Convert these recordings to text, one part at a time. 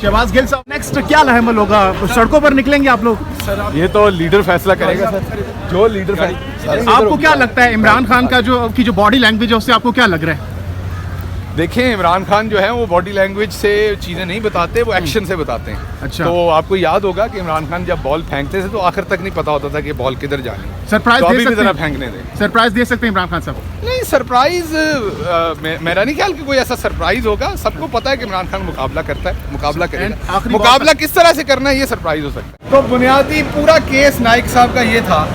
शहबाज गिल साहब नेक्स्ट क्या अमल होगा, सड़कों पर निकलेंगे आप लोग? ये तो लीडर फैसला करेगा सर, जो लीडर आपको क्या लगता है इमरान खान का जो बॉडी लैंग्वेज है उससे आपको क्या लग रहा है? देखें, इमरान खान जो है वो बॉडी लैंग्वेज से चीज़ें नहीं बताते, वो एक्शन से बताते हैं। अच्छा। तो आपको याद होगा कि इमरान खान जब बॉल फेंकते थे तो आखिर तक नहीं पता होता था कि बॉल किधर जानी। सरप्राइज तो दे अभी भी सकते जरा हैं? फेंकने दें। सरप्राइज दे सकते हैं इमरान खान साहब? नहीं, सरप्राइज मेरा नहीं ख्याल कि कोई ऐसा सरप्राइज होगा। सबको पता है कि इमरान खान मुकाबला करता है, मुकाबला करेगा। मुकाबला किस तरह से करना है ये सरप्राइज हो सकता है। तो बुनियादी पूरा केस नाइक साहब का ये था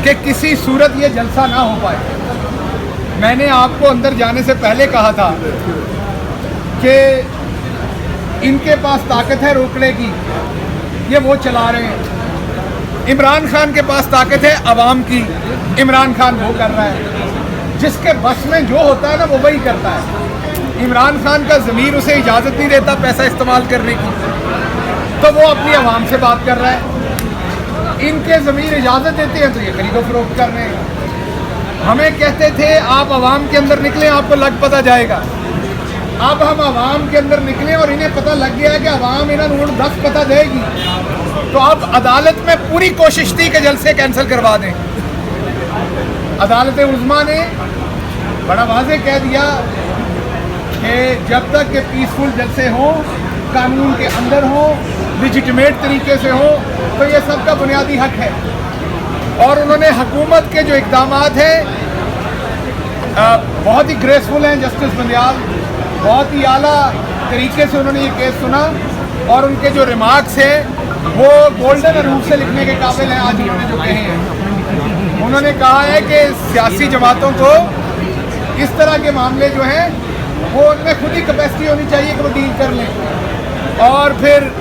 कि किसी सूरत ये जलसा ना हो पाए। मैंने आपको अंदर जाने से पहले कहा था कि इनके पास ताकत है रोकने की, ये वो चला रहे हैं। इमरान खान के पास ताकत है अवाम की, इमरान खान वो कर रहा है। जिसके बस में जो होता है ना वो वही करता है। इमरान खान का ज़मीर उसे इजाज़त नहीं देता पैसा इस्तेमाल करने की, तो वो अपनी अवाम से बात कर रहा है। इनके ज़मीर इजाज़त देते हैं तो ये खरीदो फरोख्त कर रहे हैं। हमें कहते थे आप अवाम के अंदर निकलें, आपको लग पता जाएगा। अब हम आवाम के अंदर निकले और इन्हें पता लग गया कि आवाम इन्हें नोट 10 पता देगी, तो अब अदालत में पूरी कोशिश थी कि जलसे कैंसिल करवा दें। अदालत उज़्मा ने बड़ा वाज़े कह दिया कि जब तक के पीसफुल जलसे हों, कानून के अंदर हों, लिजिटिमेट तरीके से हो, तो ये सबका बुनियादी हक है। और उन्होंने हुकूमत के जो इक़दामात हैं बहुत ही ग्रेसफुल हैं। जस्टिस बंदियाल बहुत ही आला तरीके से उन्होंने ये केस सुना और उनके जो रिमार्क्स हैं वो गोल्डन रूप से लिखने के काबिल हैं। आज उन्होंने जो कहे हैं, उन्होंने कहा है कि सियासी जमातों को इस तरह के मामले जो हैं वो उनमें खुद ही कैपेसिटी होनी चाहिए कि वो डील कर लें। और फिर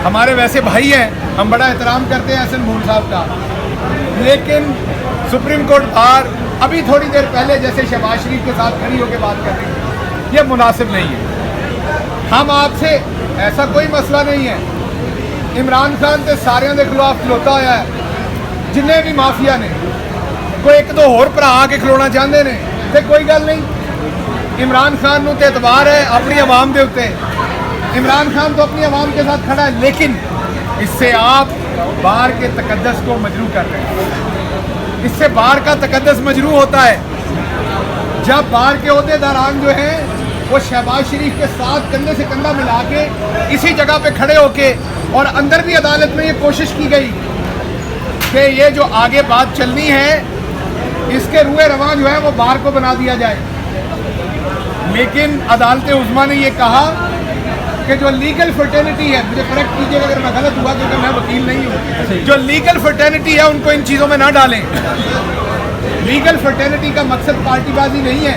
हमारे वैसे भाई हैं, हम बड़ा एहतराम करते हैं हसन मूल साहब का, लेकिन सुप्रीम कोर्ट बार अभी थोड़ी देर पहले जैसे शहबाज शरीफ के साथ खड़ी होकर बात कर रही है, ये मुनासिब नहीं है। हम आपसे ऐसा कोई मसला नहीं है। इमरान खान के सारे के खिलाफ खलोता होया है, जिन्हें भी माफिया ने कोई एक दो होर भरा के खलोना चाहते हैं तो कोई गल नहीं। इमरान खान को तो एतबार है अपनी आवाम के उत्ते। इमरान खान तो अपनी आवाम के साथ खड़ा है, लेकिन इससे आप बाहर के तकद्दस को मजरू कर रहे हैं। इससे बाहर का तकद्दस मजरू होता है जब बाहर के ओहदेदारान जो हैं वो शहबाज शरीफ के साथ कंधे से कंधा मिला के इसी जगह पे खड़े होके, और अंदर भी अदालत में ये कोशिश की गई कि ये जो आगे बात चलनी है इसके रुए रवां जो है वो बाहर को बना दिया जाए। लेकिन अदालत उज़्मा ने ये कहा कि जो लीगल फर्टेनिटी है, मुझे करेक्ट कीजिएगा अगर मैं गलत हुआ क्योंकि मैं वकील नहीं हूँ, जो लीगल फर्टेनिटी है उनको इन चीज़ों में ना डालें। लीगल फर्टेनिटी का मकसद पार्टीबाजी नहीं है।